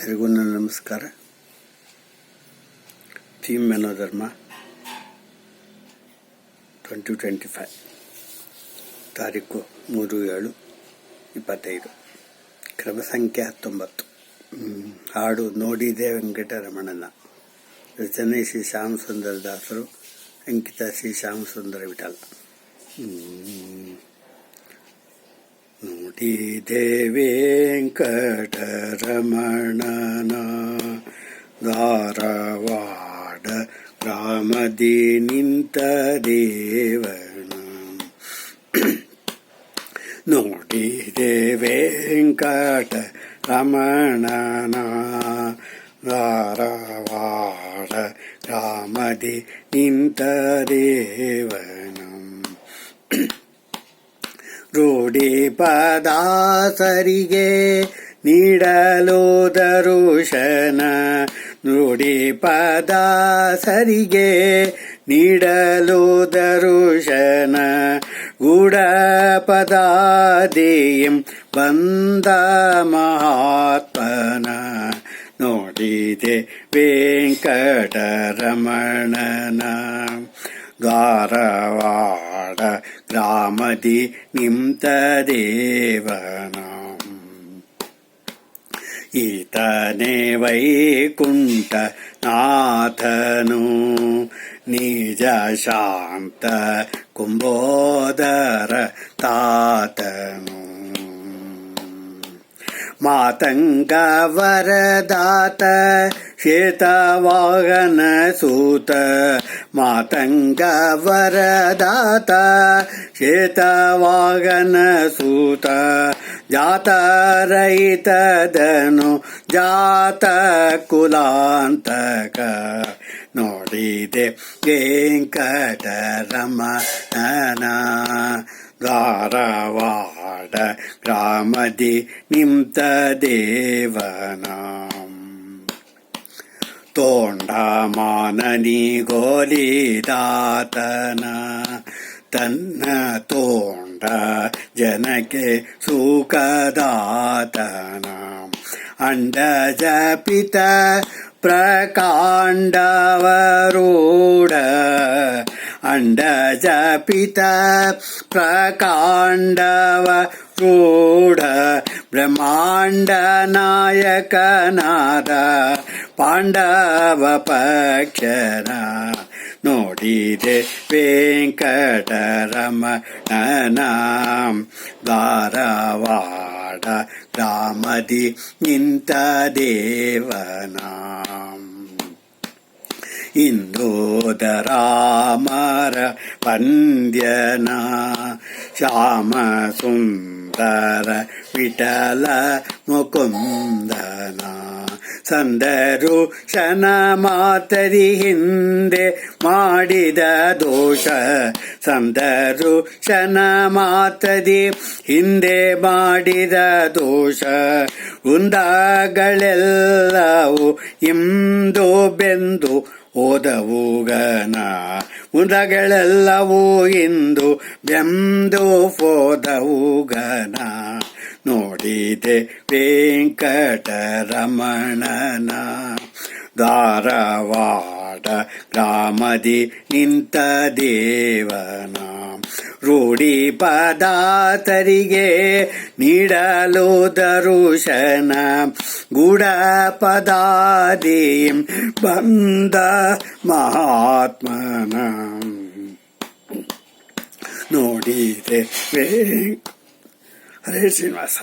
ಎಲ್ಲರಿಗೂ ನನ್ನ ನಮಸ್ಕಾರ. ಥೀಮ್ ಮನೋಧರ್ಮ 2025 ತಾರೀಕು 3/7/25 ಕ್ರಮ ಸಂಖ್ಯೆ 19. ಹಾಡು ನೋಡಿದೆ ವೆಂಕಟರಮಣನ. ರಚನೆ ಶ್ರೀ ಶ್ಯಾಮಸುಂದರ ದಾಸರು. ಅಂಕಿತ ಶ್ರೀ ಶ್ಯಾಮಸುಂದರ ವಿಠಲ. ನೋಡಿದೆ ವೆಂಕಟರಮಣನ ಧಾರವಾಡ ಗ್ರಾಮದಿ ನಿಂತ ದೇವನ. ನೋಡಿದೆ ವೆಂಕಟರಮಣನ ಧಾರವಾಡ ಗ್ರಾಮದಿ ನಿಂತ ದೇವನ. ರೂಢಿ ಪದಾಸರಿಗೆ ನೀಡಲು ದರುಶನ. ರೂಢಿ ಪದಾಸರಿಗೆ ನೀಡಲು ದರುಶನ. ಗೂಢ ಪದಾದಿಯಂ ಬಂದ ಮಹಾತ್ಮನ. ನೋಡಿದೆ ವೆಂಕಟರಮಣನ ಧಾರವಾಡ ಗ್ರಾಮದಿ ನಿಂತ ದೇವನ. ಈತನೇ ವೈಕುಂಠ ನಾಥನು ನಿಜ ಶಾಂತ ಕುಂಬೋದರ ತಾತನು. ಮಾತಂಗ ವರದಾತ ಶ್ವೇತವಾಹನ ಸೂತ. ಮಾತಂಗ ವರದಾತ ಶ್ವೇತವಾಹನ ಸೂತ. ಜಾತರಹಿತದನು ಜಾತ ಕುಲಾಂತಕ. ನೋಡಿದೆ ವೆಂಕಟರಮಣನ ಧಾರವಾಡ ಗ್ರಾಮದಿ ನಿಂತ ದೇವನ. ತೋಂಡ ಮಾನನಿ ಗೋಲಿದಾತನ ತನ್ನ ತೋಂಡ ಜನಕ್ಕೆ ಸುಖದಾತನ. ಅಂಡಜ ಪಿತ ಪ್ರಕಾಂಡವರೂಢ. ಅಂಡಜ ಪಿತ ಪ್ರಕಾಂಡವರೂಢ. ಬ್ರಹ್ಮಾಂಡ ನಾಯಕನಾದ ಪಾಂಡವ ಪಕ್ಷನ. ನೋಡಿದೆ ವೆಂಕಟರಮಣನ ಧಾರವಾಡ ಗ್ರಾಮದಿ ನಿಂತ ದೇವನ. ಇಂದೋದರಾಮರ ಪಂದ್ಯನ ಶ್ಯಾಮ ಸುಂದರ ವಿಠಲ ಮುಕುಂದನ. ಸಂದರು ಶನ ಮಾತರಿ ಹಿಂದೆ ಮಾಡಿದ ದೋಷ. ಸಂದರು ಶನ ಮಾತರಿ ಹಿಂದೆ ಮಾಡಿದ ದೋಷ. ಉಂದಗಳೆಲ್ಲವೂ ಇಂದು ಬೆಂದು ಹೋದವುಗನ. ಉಂದಗಳೆಲ್ಲವೂ ಇಂದು ಬೆಂದು ಹೋದವುಗನ. ನೋಡಿದೆ ವೆಂಕಟರಮಣನ ಧಾರವಾಡ ಗ್ರಾಮದಿ ನಿಂತ ದೇವನ. ರೂಢಿ ಪದಾತರಿಗೆ ನೀಡಲು ದರುಶನ. ಗೂಢ ಪದಾದಿಂ ಬಂದ ಮಹಾತ್ಮನ. ನೋಡಿದೆ ಹರೇ ಶ್ರೀನಿವಾಸ.